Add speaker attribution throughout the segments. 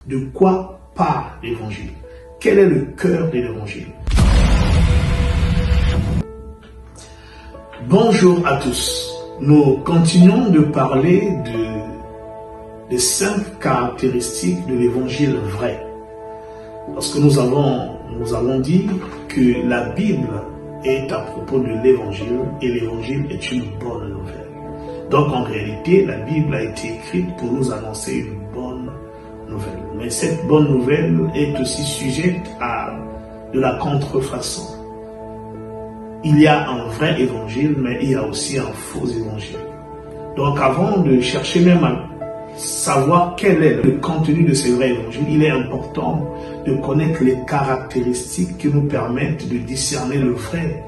Speaker 1: De quoi parle l'évangile? Quel est le cœur de l'évangile? Bonjour à tous. Nous continuons de parler des 5 caractéristiques de l'évangile vrai. Parce que nous avons dit que la Bible est à propos de l'évangile et l'évangile est une bonne nouvelle. Donc en réalité, la Bible a été écrite pour nous annoncer une bonne nouvelle. Mais cette bonne nouvelle est aussi sujette à de la contrefaçon. Il y a un vrai évangile, mais il y a aussi un faux évangile. Donc avant de chercher même à savoir quel est le contenu de ce vrai évangile, il est important de connaître les caractéristiques qui nous permettent de discerner le vrai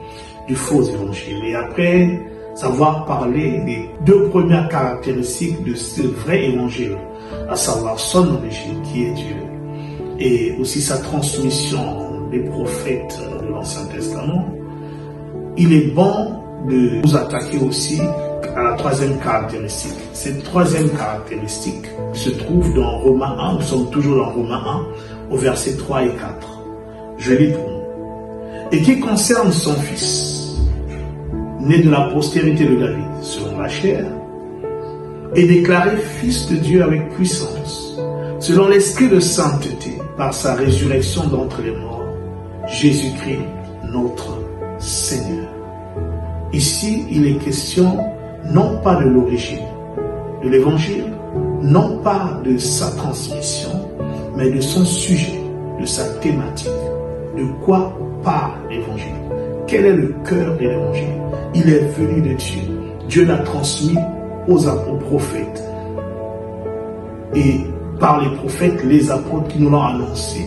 Speaker 1: du faux évangile. Et après savoir parler des 2 premières caractéristiques de ce vrai évangile, à savoir son origine qui est Dieu et aussi sa transmission des prophètes de l'Ancien Testament, il est bon de nous attaquer aussi à la 3e caractéristique. Cette 3e caractéristique se trouve dans Romains 1, nous sommes toujours dans Romains 1, au verset 3 et 4. Je lis pour nous. Et qui concerne son fils, né de la postérité de David, selon la chair, et déclaré fils de Dieu avec puissance, selon l'esprit de sainteté, par sa résurrection d'entre les morts, Jésus-Christ, notre Seigneur. Ici, il est question non pas de l'origine de l'évangile, non pas de sa transmission, mais de son sujet, de sa thématique. De quoi parle l'évangile? Quel est le cœur de l'évangile? Il est venu de Dieu. Dieu l'a transmis aux prophètes. Et par les prophètes, les apôtres qui nous l'ont annoncé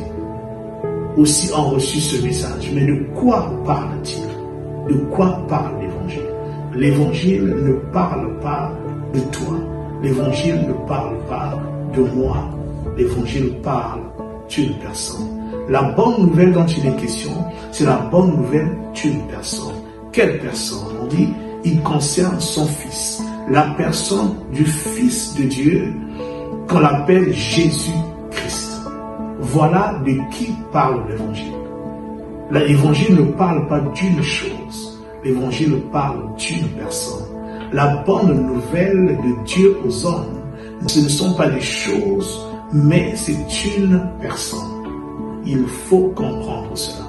Speaker 1: aussi ont reçu ce message. Mais de quoi parle-t-il? De quoi parle l'évangile? L'évangile ne parle pas de toi. L'évangile ne parle pas de moi. L'évangile parle d'une personne. La bonne nouvelle dont il est question, c'est la bonne nouvelle d'une personne. Quelle personne? On dit, il concerne son fils. La personne du Fils de Dieu qu'on appelle Jésus-Christ. Voilà de qui parle l'évangile. L'évangile ne parle pas d'une chose. L'évangile parle d'une personne. La bonne nouvelle de Dieu aux hommes, ce ne sont pas des choses, mais c'est une personne. Il faut comprendre cela.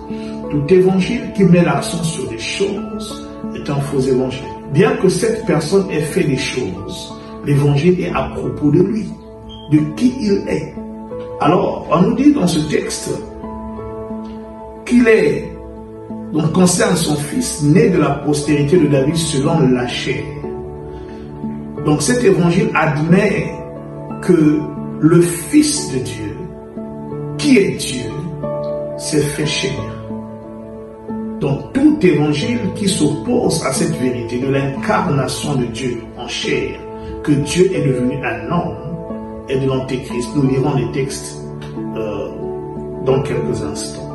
Speaker 1: Tout évangile qui met l'accent sur des choses est un faux évangile. Bien que cette personne ait fait des choses, l'évangile est à propos de lui, de qui il est. Alors, on nous dit dans ce texte qu'il est, donc concerne son fils, né de la postérité de David selon la chair. Donc cet évangile admet que le Fils de Dieu, qui est Dieu, s'est fait chair. Donc tout évangile qui s'oppose à cette vérité de l'incarnation de Dieu en chair, que Dieu est devenu un homme, est de l'Antéchrist. Nous lirons les textes dans quelques instants.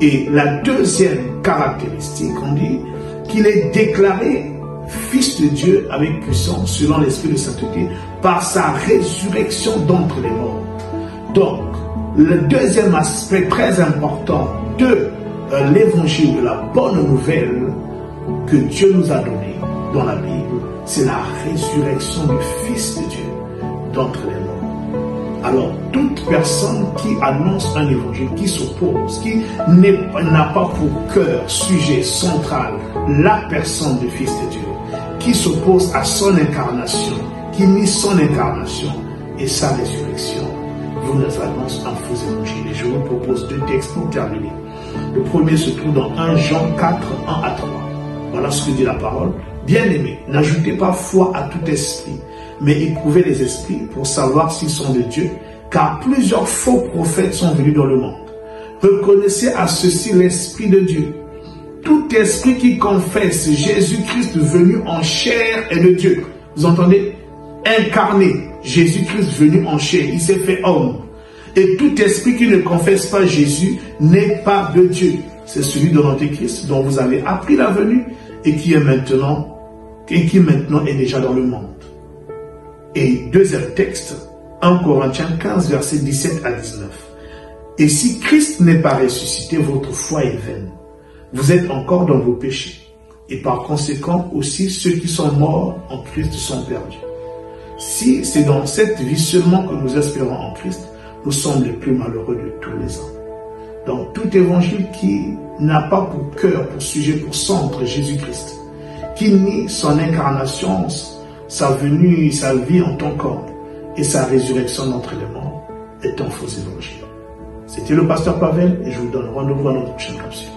Speaker 1: Et la 2e caractéristique, on dit qu'il est déclaré Fils de Dieu avec puissance selon l'esprit de sainteté par sa résurrection d'entre les morts. Donc, le 2e aspect très important de l'évangile, de la bonne nouvelle que Dieu nous a donnée dans la Bible, c'est la résurrection du Fils de Dieu d'entre les morts. Alors, toute personne qui annonce un évangile, qui s'oppose, qui n'a pas pour cœur, sujet central, la personne du Fils de Dieu, qui s'oppose à son incarnation, qui nie son incarnation et sa résurrection, vous nous annonce un faux évangile. Et je vous propose 2 textes pour terminer. Le premier se trouve dans 1 Jean 4, 1 à 3. Voilà ce que dit la parole. Bien-aimés, n'ajoutez pas foi à tout esprit, mais éprouvez les esprits pour savoir s'ils sont de Dieu, car plusieurs faux prophètes sont venus dans le monde. Reconnaissez à ceci l'Esprit de Dieu. Tout esprit qui confesse Jésus-Christ venu en chair est de Dieu. Vous entendez? Incarné, Jésus-Christ venu en chair, il s'est fait homme. Et tout esprit qui ne confesse pas Jésus n'est pas de Dieu. C'est celui de l'Antéchrist dont vous avez appris la venue et qui maintenant est déjà dans le monde. Et 2e texte, 1 Corinthiens 15, versets 17 à 19. Et si Christ n'est pas ressuscité, votre foi est vaine. Vous êtes encore dans vos péchés. Et par conséquent, aussi ceux qui sont morts en Christ sont perdus. Si c'est dans cette vie seulement que nous espérons en Christ, nous sommes les plus malheureux de tous les hommes. Donc tout évangile qui n'a pas pour cœur, pour sujet, pour centre Jésus-Christ, qui nie son incarnation, sa venue, sa vie en tant qu'homme et sa résurrection d'entre les morts, est un faux évangile. C'était le pasteur Pavel et je vous donne rendez-vous à notre prochaine capsule.